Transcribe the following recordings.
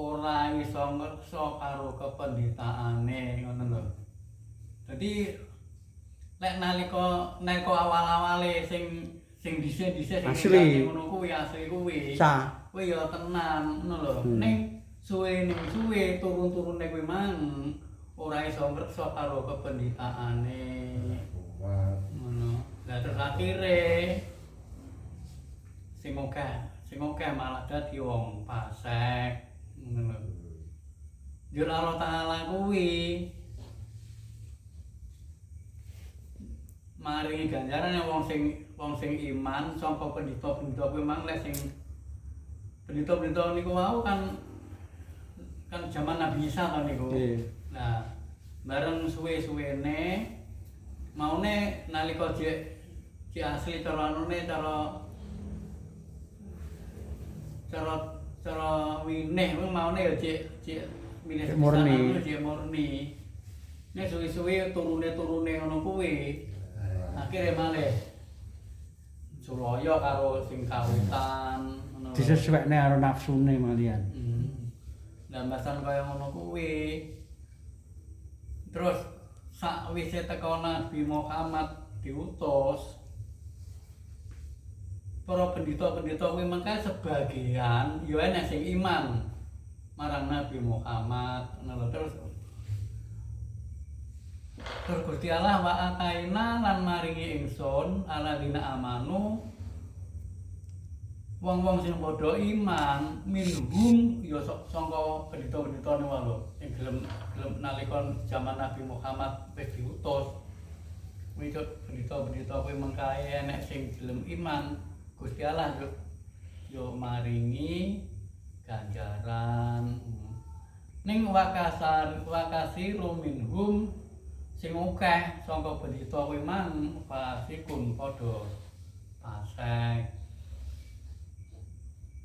ora iso ngerso karo kependhitaane ngono lho. Dadi lek nalika awal-awale sing dhisik-dhisik sing ngono kuwi asli kuwi. Kuwi ya tenan ngono lho. Ning suwe turun-turune kuwi mang ora iso ngerso karo kependhitaane. Ngono. Lah terus akhire sing akeh malah dadi wong fasik ngono lho. Njur Allah Taala kuwi maringi ganjaran wong sing iman saka pendhita-pendhita kuwi mang lek sing pendhita-pendhita niku wau kan zaman Nabi Isa kan niku. Nah, bareng suwe-suwene maune nalika jek asli cara anune cara winih kuwi maune ya jek milih murni. Nek suwe-suwe turune ngono kuwi. Akhire malih Sulaya karo sing kawitan ngono. Disesuaikne karo nafsune malian. Lah masan kaya ngono kuwi. Terus sakwise teko Nabi Muhammad diutus para pendhita-pendhita kuwi mengke sebagian ya enek sing iman marang Nabi Muhammad ngono terus Gusti Allah wa ataina lan maringi ingsun alladzina amanu wong-wong sing padha iman minhum ya sangka pendhita-pendhitane wae lho sing gelem nalika zaman Nabi Muhammad wis diutus wicut pendhita-pendhita kuwi mengkae enek sing gelem iman Gusti Allah yo maringi ganjaran ning wakasiru minhum sing akeh sangka pendhita kuwi mang fasikun padha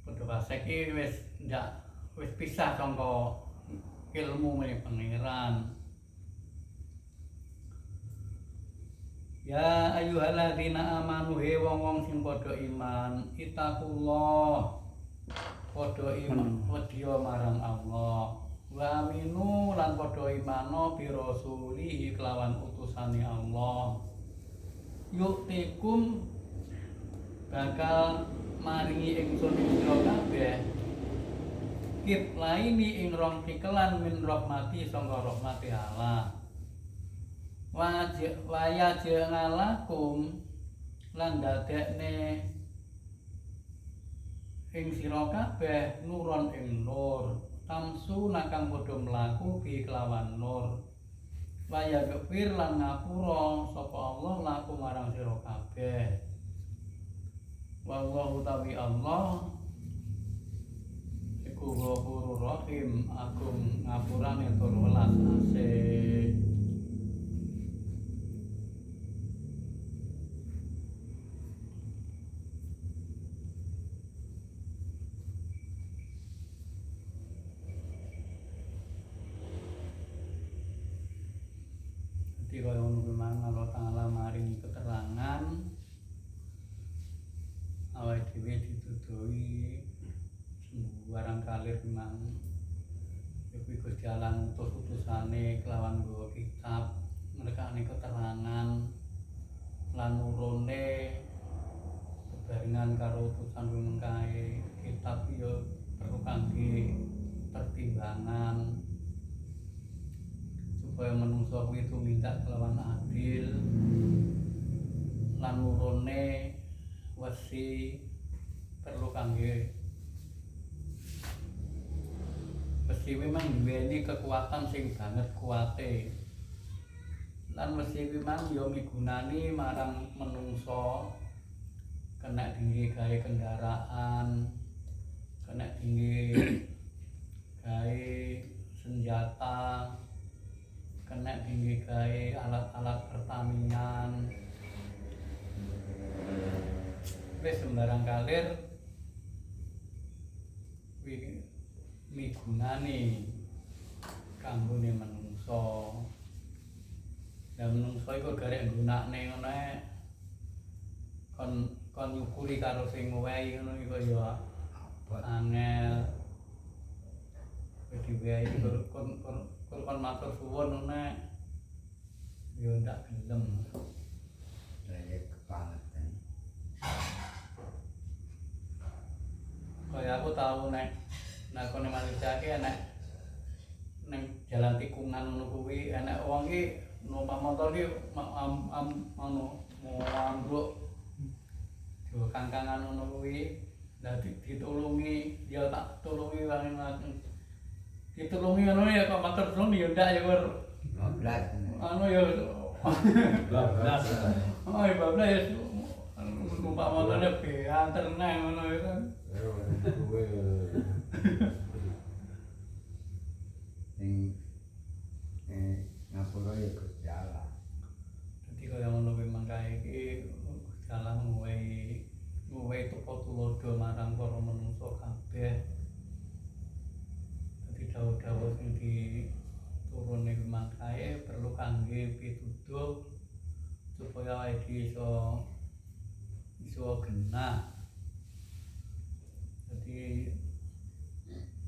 fasik iki wis pisah sangka ilmu meneh pangeran. Ya ayyuhalladzina amanu he wong-wong sing padha iman ittaqullah padha iman wedya marang Allah wa aminu lan padha imano bi rasulihi kelawan utusane Allah yuktikum bakal maringi ingsun sira kabeh kit laini ing rong tikelan min rahmati sangka rahmati Allah waya jengalakum lan dadekne ing sira kabeh nuron ing nur tamsu nakang padha mlaku bi kelawan nur waya gepir lan ngapura sapa Allah laku marang sira kabeh wallahu tawi Allah iku Ghafurur Rahim agung ngapurane tur welas asih. Dadi kaya ngono kuwi mang Allah Taala maringi keterangan awake dhewe dituduhi barang kalir memang kuwi Gusti Allah ngutus utusane kelawan nggawa kitab ngrekane keterangan lan nurune bebarengan karo utusan mengkae kitab yo perlu kangge pertimbangan supaya menungso kuwi tumindak kelawan adil lan nurune wesi perlu kangge mesti memang duweni kekuatan sing banget kuate lan mesti memang yo migunani marang menungso kena dingge gawe kendaraan kena dingge gawe senjata kena dingge gawe alat-alat pertanian wis sembarang kalir migunani kanggone menungso. Lah menungso iku garek gunakne ngono ae. Kon nyukuri karo sing wehi ngono iku ya angel. diwehi kon matur suwun nek yo ndak gelem. Saya kebangetan. Kaya aku tahu nek nakone Malaysia ki enek ning jalan tikungan ngono kuwi enek wong ki numpak motor ki mau ambruk yo kangkangan ngono kuwi dadi ditulungi ya tak tulungi wae ditulungi ngono ya kok matur suwun ya ndak ya wer 15. anu ya Bablas. oh ya bablas ya numpak motornya beanter nang ngono ya kan Ngapura ya gejala. jadi kaya ngono kuwi mangkae iki dalam nguwehi tulodo marang para manungsa kabeh. Dadi dawuh-dawuh sing diturunne mangkae perlu kangge pituduh supaya awake iso genah. Jadi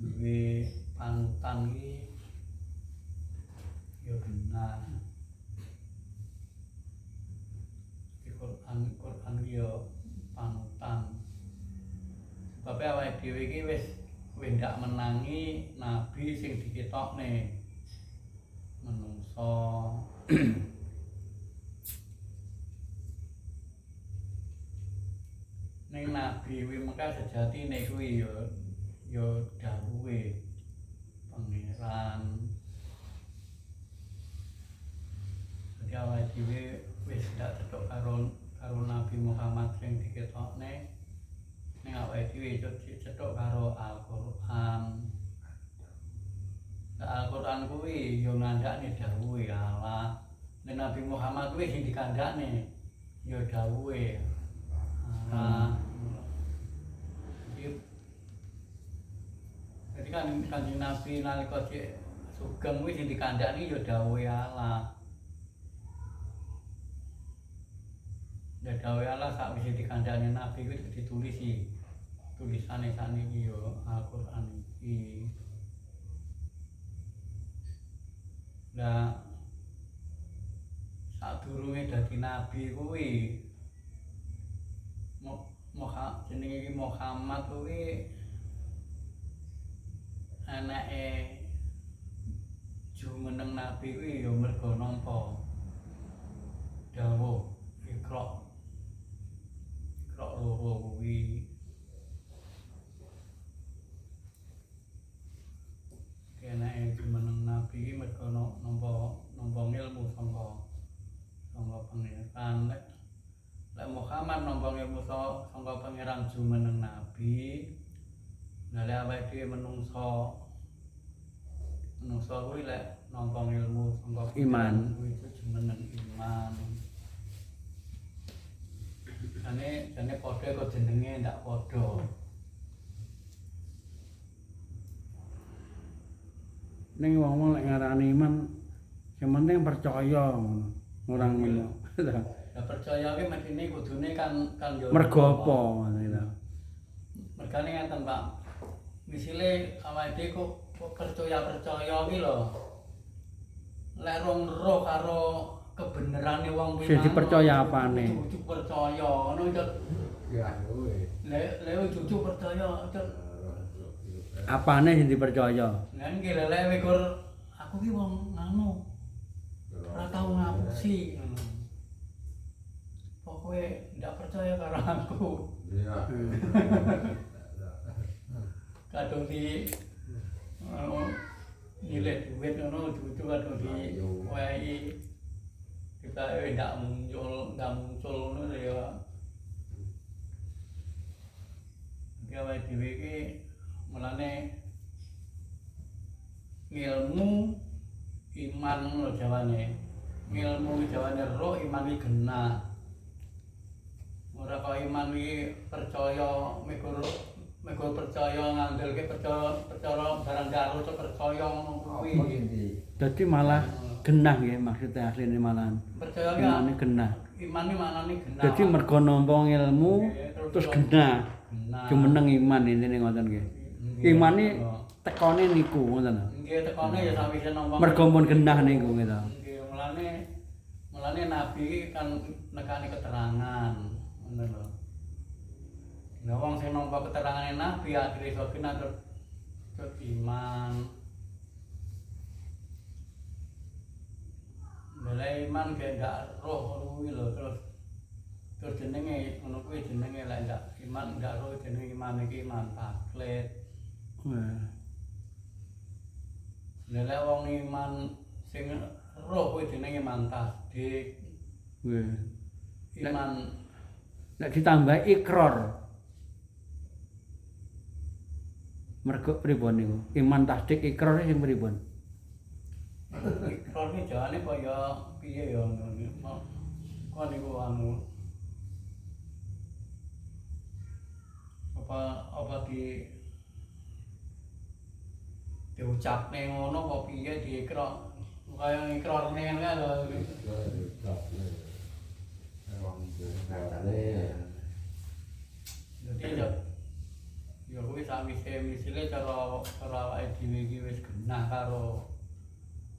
duwe panutan iki ya genah. Quran iki ya panutan. Sebab awake dhewe iki wis ndak menangi nabi sing diketokne menungso. Ning nabi kuwi mengka sejatine kuwi ya dawuhe pangeran. Jadi awake dhewe wis ndak cocok karo Nabi Muhammad sing diketokne. Ning awake dhewe cocok karo Al-Qur'an. Al-Qur'an kuwi ya ngandhakne dawuhe Allah. Ning Nabi Muhammad kuwi sing dikandhakne ya dawuhe Allah. Jadi kan Kanjeng Nabi nalika sugeng kuwi sing dikandhakne ya dawuhe Allah. Ya dawuhe Allah sakwise dikandhakne Nabi kuwi ditulisi tulisane saniki yo Al-Qur'an iki. Lah sadurunge dadi nabi kuwi jenenge iki Muhammad kuwi anake jumeneng nabi kuwi ya mergo nampa dawuh Iqra loro kuwi. Kenake jumeneng nabi iki mergo nampa ilmu saka pangeran. Lek Muhammad nampa ilmu saka pangeran jumeneng nabi. Lah lek awake dhewe menungso kuwi lek nampa ilmu saka Iman. kuwi jumeneng iman. Jane padha kok jenenge ndak padha. Ning wong-wong lek ngarani iman yang penting percaya ngono. Orang ngono. Ya percaya ki mestine kudune kan yo Mergo apa ngono lho. Mergane ngeten Pak. Misile awake dhewe kok percaya ki lho. Lek roh karo kebenerane wong kuwi. Sing dipercaya apane? Cucu percaya ngono itu. Ya, weh. Lek cucu percaya itu. Apane sing dipercaya? Lah nggih lek wikur aku ki wong anu ora tau ngapusi ngono. Pokoke ndak percaya karo aku. Iya. Kadung di nilai duit ngono cucu kadung di wehi kita ndak muncul ngono ya. Gawe dhewe iki mulane ngilmu iman ngono jawane. Ngilmu jawane roh iman iki genah. Ora kok iman iki percaya mekor percaya ngandelke percaya barang karo percaya ngono kuwi. Dadi malah genah nggih maksudnya asline malah. Percaya ki Imane genah. imane maknane genah. Dadi mergo nampa ilmu terus genah. genah. Jumeneng iman intine ngoten nggih. Imane tekone niku ngoten. Nggih tekone ya sawise nampa. Mergo mun genah niku gitu. Nggih mulane nabi iki kan nekani keterangan ngoten lho. Lah wong sing nampa keterangane nabi akhire iso pinanut iman. Bela iman kayak ndak roh kuwi lho terus jenenge ngono kuwi jenenge lek ndak iman ndak roh jenenge iman iki iman taklit. Lek wong iman sing roh kuwi jenenge iman tasdik. Iman nek ditambah ikrar. Mergo pripun niku? Iman tasdik ikrar sing pripun? ikrar iki jane kaya piye ya kok niku anu apa diucapne ngono kok piye diikrar kaya ikrarne kan lho. Dadi ya kuwi sawise misile cara awake dhewe iki wis genah karo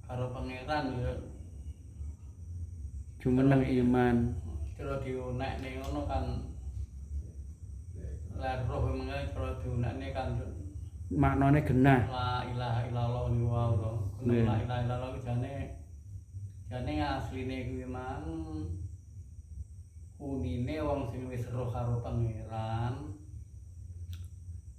pangeran ya Jumeneng iman. Terus diunekne ngono kan la roh meneh terus diunekne kan Maknane genah. la ilaha illallah niku wae lho. La ilaha illallah jane asline kuwi mang unine wong sing wis roh karo pangeran.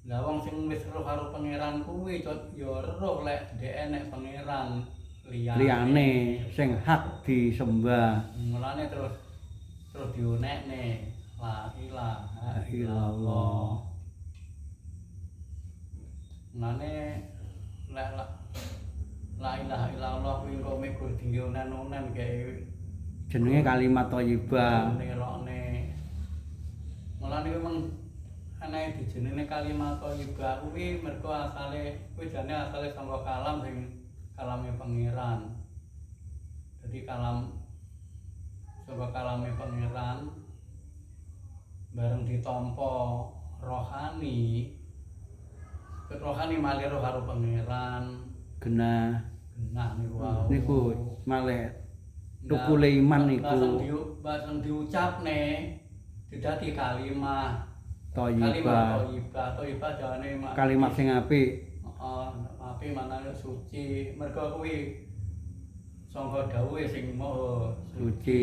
Lah wong sing wis roh karo pangeran kuwi ya roh lek dhek enek pangeran liyane sing hak disembah. Mulane terus diunekne la ilaha illallah. Mulane lek la ilaha illallah kuwi kok megur dionen-onen kae Jenenge kalimat thayyibah. Nerokne. Mulane memang ana dijenenge kalimat thayyibah kuwi mergo asale kuwi jane asale saka kalam sing kalame pangeran. Jadi saka kalame pangeran bareng ditampa rohani malih roh karo pangeran Genah niku wae. Niku malih tukule iman niku. Baseng diucapne dadi kalimat Thayyibah. Thayyibah jane Kalimat sing apik. Api manane suci mergo kuwi sangka dawuhe sing maha Suci.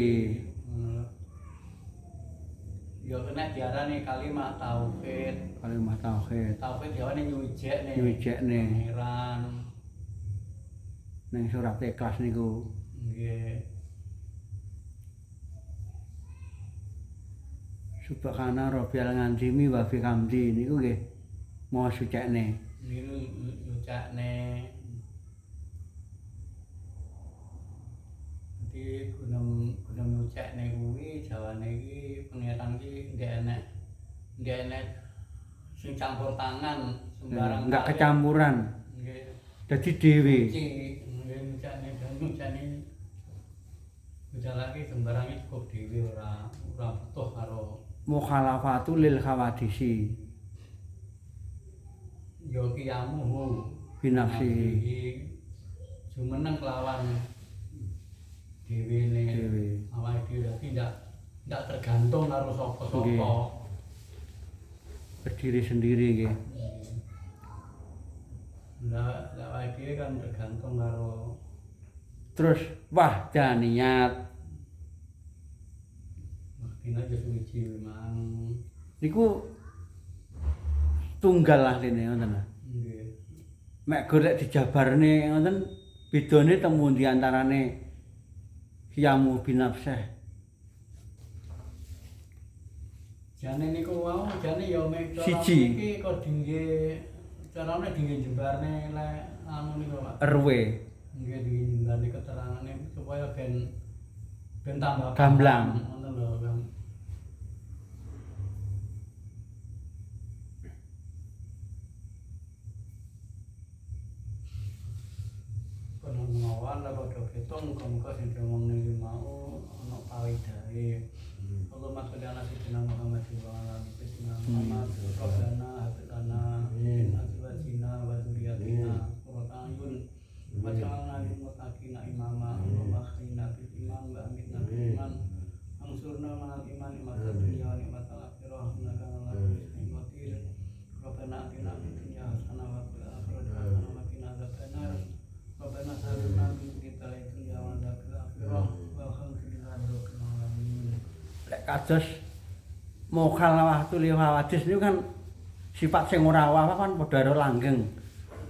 Ya kena diarani kalimat tauhid. Kalimat tauhid. Tauhid diarani nyuwijekne. Nyuwijekne. Pangeran. Ning surat Ikhlas niku. Nggih. Subhana rabbiyal ngantimi wa bihamdi niku nggih maha sucekne. Niku nyucakne. Jadi guna nyucakne kuwi jawane iki pangeran iki ndek enek sing campur tangan sembarang. Enggak kecampuran. Nggih. Dadi dhewe. Nggih nyucakne lagi sembarang cukup dhewe ora butuh karo Mukhalafatu lil khawadisi. ya kiyamuhu Binafsihi. jumeneng kelawan dhewe awake dhewe dadi ndak tergantung karo sapa-sapa. Berdiri sendiri nggih. Lah awake dhewe kan tergantung karo Terus wahdaniyat dina aja suci memang. Niku tunggal lah rene ngoten. Nggih. Mek golek dijabarne ngoten bedane temu di antarane Qiyamu binafsih. Jane niku wau jane ya mek cara Siji. iki kok dingge carane dingge jembarne lek anu niku Pak. RW Nggih dingge jembarne keterangane supaya ben tambah Gamblang. ngono lho Bang. Penemuan lah pada ketong muka-muka sing diomong ning mau ana pawidahe. Allahumma sholli ala sayyidina Muhammad wa ala ali sayyidina Muhammad. Rabbana hab lana min azwajina azwajina wa dzurriyyatina qurrata a'yun waj'alna lil muttaqina imama wa bakhina bil iman wa amitna bil iman ansurna ma'al iman imata dunya wa ni'matal akhirah innaka ala kulli syai'in qadir rabbana atina fid dunya hasanah wa fil akhirati hasanah wa qina adzabannar rabbana sallimna min kita dunya wa adzabil akhirah wa khamsina rabbil alamin. Lek kados mukhalafah li hawadis niku kan sifat sing ora awah kan padha karo langgeng.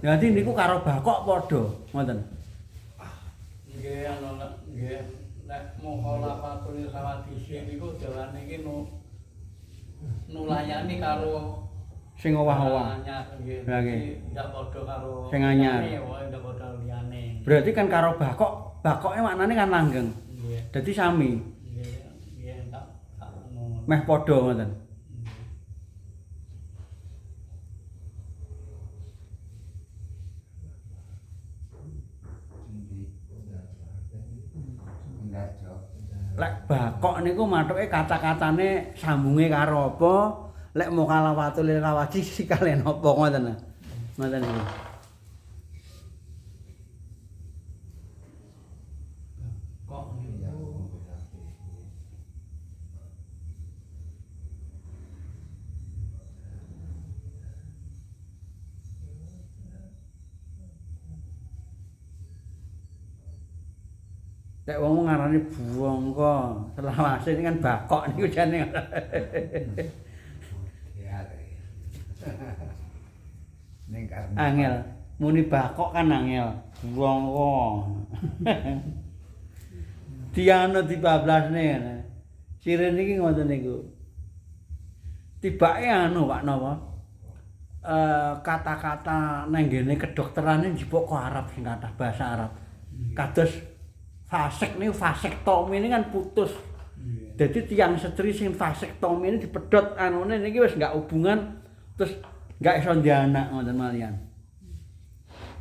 Dadi niku karo bakok padha, ngoten. Nggih ana nggih nek mukhalafatul hawadis niku jawane iki nulayani karo Sing owah-owah. anyar nggih. Lah, nggih. Ndak padha karo Sing anyar. liyane, wae ndak padha liyane. Berarti kan karo bakok, bakoke maknane kan langgeng. Nggih. Dadi sami, Nggih, nggih tak anu. meh padha ngoten. Enggak jok. Lek bakok niku mathuke kata-katane sambunge karo apa? Lek mukhalafatul hawadis sikalen apa ngoten. Ngoten iki. Kok Iya. niku Lek wong ngarani buangka, selawase ini kan bakok niku jane. Ya. Ning karena Angel, muni bakok kan angel. Buangka. Diano dibablasne ngene. Siren iki ngoten niku. Tibake anu Pak napa? Kata-kata nang ngene kedokterane njupuk kok Arab sing kathah bahasa Arab. Kados fasek niku vasektomi ini kan putus. Jadi tiang setri sing vasektomi ini dipedhot anune niki wis enggak hubungan terus enggak iso ndek anak ngoten malian.